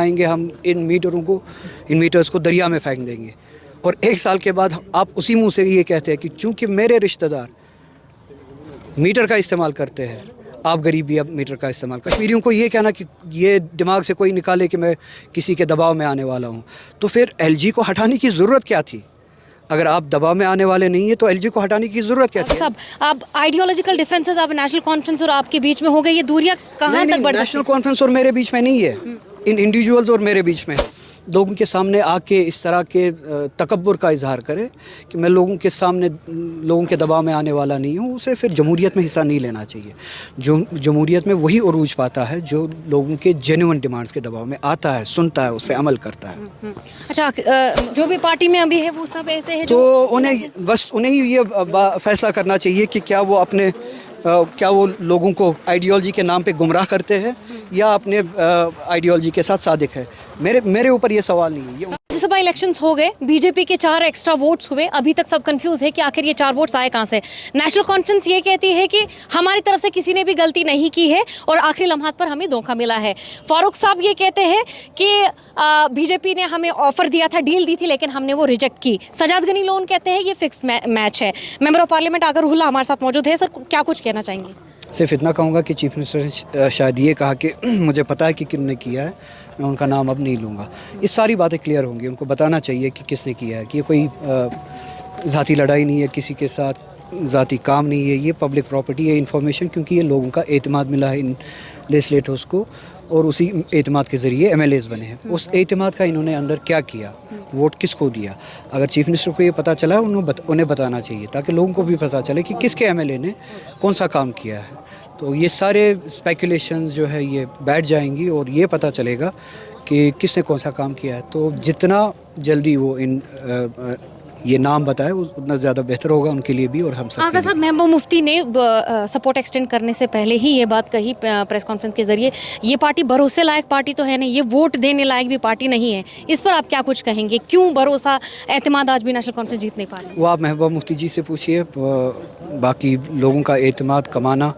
آئیں گے ہم ان میٹرز کو دریا میں پھینک دیں گے، اور 1 سال کے بعد آپ اسی منہ سے یہ کہتے ہیں کہ چونکہ میرے رشتہ دار میٹر کا استعمال کرتے ہیں، آپ غریب بھی اب میٹر کا استعمال. کشمیریوں کو یہ کہنا کہ یہ دماغ سے کوئی نکالے کہ میں کسی کے دباؤ میں آنے والا ہوں، تو پھر ایل جی کو ہٹانے کی ضرورت کیا تھی؟ اگر آپ دباؤ میں آنے والے نہیں ہیں تو ایل جی کو ہٹانے کی ضرورت کیا تھی؟ صاحب اب آئیڈیولوجیکل ڈفرینسز اب نیشنل کانفرنس اور آپ کے بیچ میں ہو گئی، یہ دوریاں کہاں تک بڑھ سکتی ہیں؟ نیشنل کانفرنس اور میرے بیچ میں نہیں ہے، ان انڈیویجولز اور میرے بیچ میں ہے. لوگوں کے سامنے آ کے اس طرح کے تکبر کا اظہار کرے کہ میں لوگوں کے سامنے لوگوں کے دباؤ میں آنے والا نہیں ہوں، اسے پھر جمہوریت میں حصہ نہیں لینا چاہیے. جمہوریت میں وہی عروج پاتا ہے جو لوگوں کے جینوئن ڈیمانڈز کے دباؤ میں آتا ہے، سنتا ہے، اس پہ عمل کرتا ہے. اچھا جو بھی پارٹی میں ابھی ہے وہ سب ایسے ہیں تو انہیں یہ فیصلہ کرنا چاہیے کہ کیا وہ لوگوں کو آئیڈیالوجی کے نام پہ گمراہ کرتے ہیں یا اپنے آئیڈیالوجی کے ساتھ صادق ہے. میرے اوپر یہ سوال نہیں ہے. راجیہ سبھا الیکشنز ہو گئے، بی جے پی کے 4 ایکسٹرا ووٹس ہوئے، ابھی تک سب کنفیوز ہے کہ آخر یہ 4 ووٹس آئے کہاں سے. نیشنل کانفرنس یہ کہتی ہے کہ ہماری طرف سے کسی نے بھی غلطی نہیں کی ہے اور آخری لمحات پر ہمیں دھوکہ ملا ہے. فاروق صاحب یہ کہتے ہیں کہ بی جے پی نے ہمیں آفر دیا تھا، ڈیل دی تھی، لیکن ہم نے وہ ریجیکٹ کی. سجاد غنی لون کہتے ہیں یہ فکسڈ میچ ہے. ممبر آف پارلیمنٹ آگر اللہ ہمارے ساتھ موجود ہے. سر کیا کچھ کہنا چاہیں گے؟ صرف اتنا کہوں گا کہ چیف منسٹر نے شاید یہ کہا کہ مجھے پتہ ہے کہ کن نے کیا ہے، میں ان کا نام اب نہیں لوں گا. یہ ساری باتیں کلیئر ہوں گی، ان کو بتانا چاہیے کہ کس نے کیا ہے، کہ یہ کوئی ذاتی لڑائی نہیں ہے، کسی کے ساتھ ذاتی کام نہیں ہے، یہ پبلک پراپرٹی ہے انفارمیشن، کیونکہ یہ لوگوں کا اعتماد ملا ہے ان لیجسلیٹرز کو اور اسی اعتماد کے ذریعے ایم ایل ایز بنے ہیں. اس اعتماد کا انہوں نے اندر کیا کیا، ووٹ کس کو دیا. اگر چیف منسٹر کو یہ پتہ چلا انہیں بتانا چاہیے تاکہ لوگوں کو بھی پتہ چلے کہ کس کے ایم ایل اے نے کون سا کام کیا ہے. تو یہ سارے اسپیکولیشنز جو ہے یہ بیٹھ جائیں گی اور یہ پتہ چلے گا کہ کس نے کون سا کام کیا ہے. تو جتنا جلدی وہ یہ نام بتائے اتنا زیادہ بہتر ہوگا ان کے لیے بھی اور ہم سب کے لیے. آغا صاحب، محبوب مفتی نے سپورٹ ایکسٹینڈ کرنے سے پہلے ہی یہ بات کہی پریس کانفرنس کے ذریعے، یہ پارٹی بھروسے لائق پارٹی تو ہے نہیں، یہ ووٹ دینے لائق بھی پارٹی نہیں ہے. اس پر آپ کیا کچھ کہیں گے؟ کیوں بھروسہ، اعتماد آج بھی نیشنل کانفرنس جیت نہیں پا رہی؟ وہ آپ محبوب مفتی جی سے پوچھیے. باقی لوگوں کا اعتماد کمانا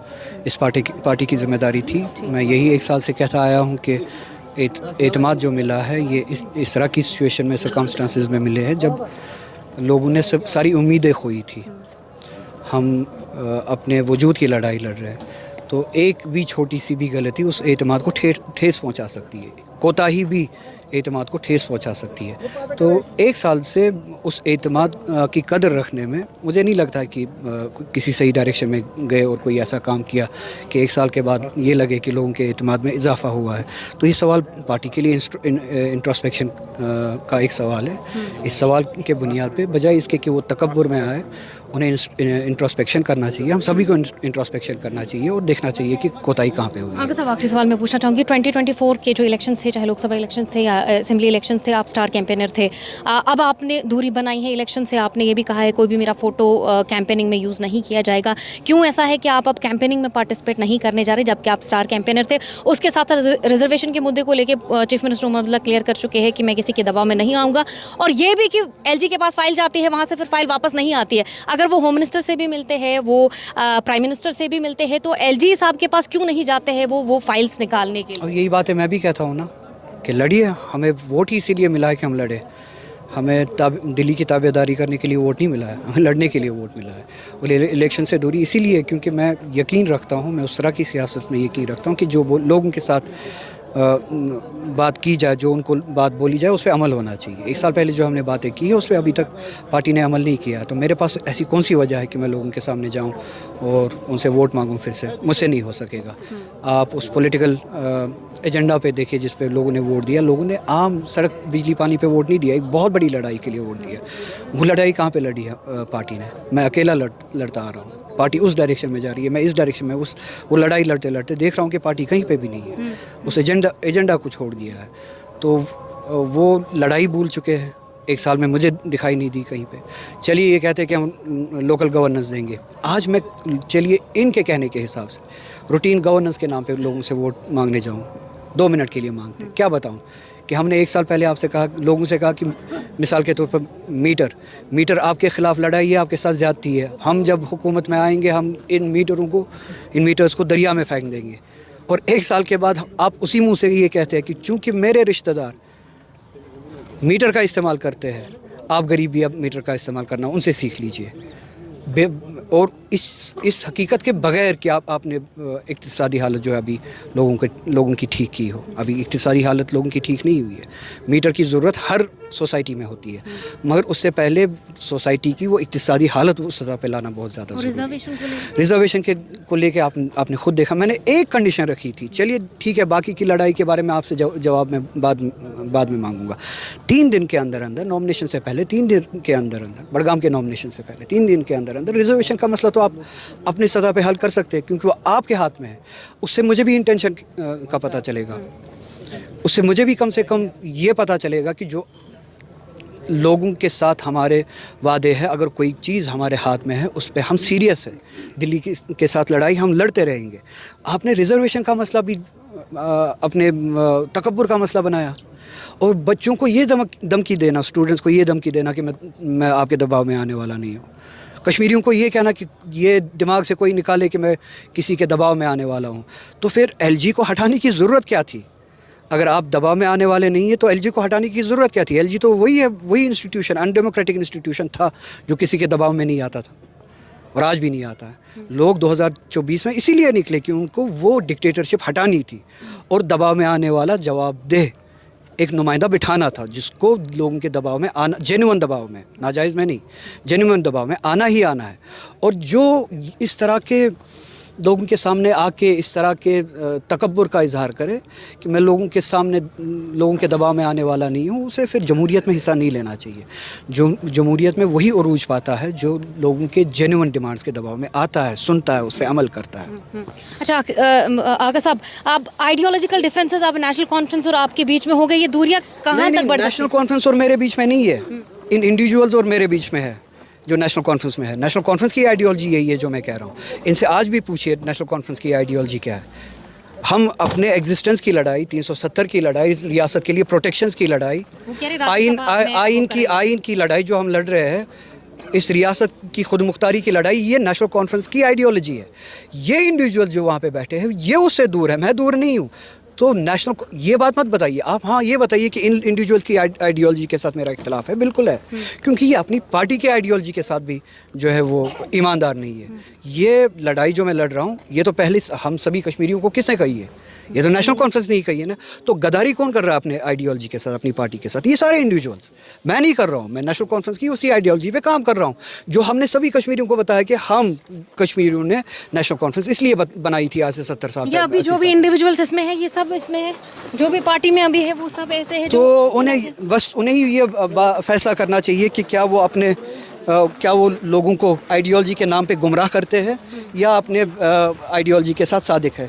اس پارٹی کی ذمہ داری تھی. میں یہی 1 سال سے کہتا آیا ہوں کہ اعتماد جو ملا ہے یہ اس طرح کی سچویشن میں، سرکمسٹانسز میں ملے ہیں جب لوگوں نے ساری امیدیں کھوئی تھی. ہم اپنے وجود کی لڑائی لڑ رہے ہیں، تو ایک بھی چھوٹی سی بھی غلطی اس اعتماد کو ٹھیس پہنچا سکتی ہے، کوتاہی بھی اعتماد کو ٹھیس پہنچا سکتی ہے. تو 1 سال سے اس اعتماد کی قدر رکھنے میں مجھے نہیں لگتا کہ کسی صحیح ڈائریکشن میں گئے اور کوئی ایسا کام کیا کہ 1 سال کے بعد یہ لگے کہ لوگوں کے اعتماد میں اضافہ ہوا ہے. تو یہ سوال پارٹی کے لیے انٹروسپیکشن کا ایک سوال ہے. اس سوال کے بنیاد پہ بجائے اس کے کہ وہ تکبر میں آئے، انہیں انٹروسپیکشن کرنا چاہیے. ہم سبھی کو انٹروسپیکشن کرنا چاہیے اور دیکھنا چاہیے کہ کوتاہی کہاں پہ ہوئی ہے. آگے صاحب آخری سوال میں پوچھنا چاہوں گی، 2024 کے جو الیکشنز تھے، چاہے لوک سبھا الیکشنز تھے یا اسمبلی الیکشنز تھے، آپ سٹار کیمپینر تھے. اب آپ نے دوری بنائی ہے الیکشن سے، آپ نے یہ بھی کہا ہے کوئی بھی میرا فوٹو کیمپیننگ میں یوز نہیں کیا جائے گا. کیوں ایسا ہے کہ آپ اب کیمپیننگ میں پارٹیسپیٹ نہیں کرنے جا رہے جبکہ آپ سٹار کیمپینر تھے؟ اس کے ساتھ ریزرویشن کے مدعے کو لے کے chief minister Omar Abdullah clear کر چکے ہیں کہ میں کسی کے دباؤ میں نہیں آؤں گا، اور یہ بھی کہ ایل جی کے پاس فائل جاتی ہے، وہاں سے پھر فائل واپس نہیں آتی ہے. اگر وہ ہوم منسٹر سے بھی ملتے ہیں، وہ پرائم منسٹر سے بھی ملتے ہیں، تو ایل جی صاحب کے پاس کیوں نہیں جاتے ہیں وہ فائلز نکالنے کے لیے؟ اور یہی باتیں میں بھی کہتا ہوں نا کہ لڑیے. ہمیں ووٹ ہی اسی لیے ملا ہے کہ ہم لڑے. ہمیں دلی کی تابع داری کرنے کے لیے ووٹ نہیں ملا ہے، ہمیں لڑنے کے لیے ووٹ ملا ہے. اور الیکشن سے دوری اسی لیے کیونکہ میں یقین رکھتا ہوں، میں اس طرح کی سیاست میں یقین رکھتا ہوں کہ جو لوگوں کے ساتھ بات کی جائے، جو ان کو بات بولی جائے، اس پہ عمل ہونا چاہیے. 1 سال پہلے جو ہم نے باتیں کی ہے اس پہ ابھی تک پارٹی نے عمل نہیں کیا. تو میرے پاس ایسی کون سی وجہ ہے کہ میں لوگوں کے سامنے جاؤں اور ان سے ووٹ مانگوں؟ پھر سے مجھ سے نہیں ہو سکے گا. آپ اس پولیٹیکل ایجنڈا پہ دیکھیں جس پہ لوگوں نے ووٹ دیا. لوگوں نے عام سڑک بجلی پانی پہ ووٹ نہیں دیا، ایک بہت بڑی لڑائی کے لیے ووٹ دیا. وہ لڑائی کہاں پہ لڑی ہے پارٹی نے؟ میں اکیلا لڑتا آ رہا ہوں. پارٹی اس ڈائریکشن میں جا رہی ہے، میں اس ڈائریکشن میں وہ لڑائی لڑتے لڑتے دیکھ رہا ہوں کہ پارٹی کہیں پہ بھی نہیں ہے. اس ایجنڈا کو چھوڑ دیا ہے. تو وہ لڑائی بھول چکے ہیں. 1 سال میں مجھے دکھائی نہیں دی کہیں پہ. چلیے یہ کہتے ہیں کہ ہم لوکل گورننس دیں گے. آج میں چلیے ان کے کہنے کے حساب سے روٹین گورننس کے نام پہ لوگوں سے ووٹ مانگنے جاؤں، 2 منٹ کے لیے مانگتے. کیا بتاؤں کہ ہم نے 1 سال پہلے آپ سے کہا، لوگوں سے کہا کہ مثال کے طور پر میٹر آپ کے خلاف لڑائی ہے، آپ کے ساتھ زیادتی ہے. ہم جب حکومت میں آئیں گے ہم ان میٹرز کو دریا میں پھینک دیں گے. اور 1 سال کے بعد آپ اسی منہ سے یہ کہتے ہیں کہ چونکہ میرے رشتہ دار میٹر کا استعمال کرتے ہیں، آپ غریب بھی اب میٹر کا استعمال کرنا ان سے سیکھ لیجئے۔ اور اس حقیقت کے بغیر کہ آپ نے اقتصادی حالت جو ہے ابھی لوگوں کی ٹھیک کی ہو، ابھی اقتصادی حالت لوگوں کی ٹھیک نہیں ہوئی ہے۔ میٹر کی ضرورت ہر سوسائٹی میں ہوتی ہے، مگر اس سے پہلے سوسائٹی کی وہ اقتصادی حالت اس سطح پہ لانا بہت زیادہ ضروری ہے۔ ریزرویشن کو لے کے آپ نے خود دیکھا، میں نے ایک کنڈیشن رکھی تھی، چلیے ٹھیک ہے، باقی کی لڑائی کے بارے میں آپ سے جواب میں بعد میں مانگوں گا۔ 3 دن کے اندر نامنیشن سے پہلے 3 دن کے اندر بڑگام کے نامنیشن سے پہلے 3 دن کے اندر ریزرویشن کا مسئلہ تو آپ اپنی سطح پہ حل کر سکتے ہیں، کیونکہ وہ آپ کے ہاتھ میں ہے۔ اس سے مجھے بھی انٹینشن کا پتہ چلے گا، اس سے مجھے بھی کم سے کم یہ پتہ چلے گا کہ جو لوگوں کے ساتھ ہمارے وعدے ہیں، اگر کوئی چیز ہمارے ہاتھ میں ہے اس پہ ہم سیریس ہیں، دلی کے ساتھ لڑائی ہم لڑتے رہیں گے۔ آپ نے ریزرویشن کا مسئلہ بھی اپنے تکبر کا مسئلہ بنایا، اور بچوں کو یہ دھمکی دینا، اسٹوڈنٹس کو یہ دھمکی دینا کہ میں آپ کے دباؤ میں آنے والا نہیں ہوں، کشمیریوں کو یہ کہنا کہ یہ دماغ سے کوئی نکالے کہ میں کسی کے دباؤ میں آنے والا ہوں۔ تو پھر ایل جی کو ہٹانے کی ضرورت کیا تھی؟ اگر آپ دباؤ میں آنے والے نہیں ہیں تو ایل جی کو ہٹانے کی ضرورت کیا تھی؟ ایل جی تو وہی ہے، وہی انسٹیٹیوشن، ان ڈیموکریٹک انسٹیٹیوشن تھا جو کسی کے دباؤ میں نہیں آتا تھا، اور آج بھی نہیں آتا ہے۔ لوگ 2024 میں اسی لیے نکلے کہ ان کو وہ ڈکٹیٹرشپ ہٹانی تھی، اور دباؤ میں آنے والا جواب دہ ایک نمائندہ بٹھانا تھا، جس کو لوگوں کے دباؤ میں آنا، جینوئن دباؤ میں، ناجائز میں نہیں، جینوئن دباؤ میں آنا ہی آنا ہے۔ اور جو اس طرح کے لوگوں کے سامنے آ کے اس طرح کے تکبر کا اظہار کرے کہ میں لوگوں کے سامنے لوگوں کے دباؤ میں آنے والا نہیں ہوں، اسے پھر جمہوریت میں حصہ نہیں لینا چاہیے۔ جو جمہوریت میں وہی عروج پاتا ہے جو لوگوں کے جینوئن ڈیمانڈز کے دباؤ میں آتا ہے، سنتا ہے، اس پہ عمل کرتا ہے۔ اچھا آغا صاحب، آپ آئیڈیولوجیکل ڈفرینسز آپ نیشنل کانفرنس اور آپ کے بیچ میں ہو گئی، یہ دوریاں کہاں تک بڑھ سکتی ہیں؟ نیشنل کانفرنس اور میرے بیچ میں نہیں ہے، ان انڈیویجولز اور میرے بیچ میں ہے جو نیشنل کانفرنس میں ہے۔ نیشنل کانفرنس کی آئیڈیالوجی یہی ہے جو میں کہہ رہا ہوں۔ ان سے آج بھی پوچھیے نیشنل کانفرنس کی آئیڈیالوجی کیا ہے۔ ہم اپنے ایگزسٹنس کی لڑائی، 370 کی لڑائی، ریاست کے لیے پروٹیکشنز کی لڑائی، آئین کی لڑائی جو ہم لڑ رہے ہیں، اس ریاست کی خود مختاری کی لڑائی، یہ نیشنل کانفرنس کی آئیڈیالوجی ہے۔ یہ انڈیویجول جو وہاں پہ بیٹھے ہیں یہ اس سے دور ہے، میں دور نہیں ہوں۔ تو یہ بات مت بتائیے آپ، ہاں یہ بتائیے کہ ان انڈیویجولس کی آئیڈیالوجی کے ساتھ میرا اختلاف ہے، بالکل ہے، کیونکہ یہ اپنی پارٹی کے آئیڈیالوجی کے ساتھ بھی جو ہے وہ ایماندار نہیں ہے۔ یہ لڑائی جو میں لڑ رہا ہوں، یہ تو پہلے ہم سبھی کشمیریوں کو کس نے کہی ہے؟ یہ تو نیشنل کانفرنس نہیں کہی ہے نا۔ تو غداری کون کر رہا ہے اپنے آئیڈیالوجی کے ساتھ، اپنی پارٹی کے ساتھ؟ یہ سارے انڈیویجولس، میں نہیں کر رہا ہوں، میں نیشنل کانفرنس کی اسی آئیڈیالوجی پہ کام کر رہا ہوں جو ہم نے سبھی کشمیریوں کو بتایا کہ ہم کشمیریوں نے نیشنل کانفرنس اس لیے بنائی تھی آج سے 70 سال پہلے۔ یہ ابھی جو بھی انڈیویجولس اس میں ہیں، یہ سب اس میں ہے، جو بھی پارٹی میں ابھی ہے وہ سب ایسے ہیں تو انہیں یہ فیصلہ کرنا چاہیے کہ کیا وہ لوگوں کو آئیڈیالوجی کے نام پہ گمراہ کرتے ہیں یا اپنے آئیڈیالوجی کے ساتھ صادق ہے۔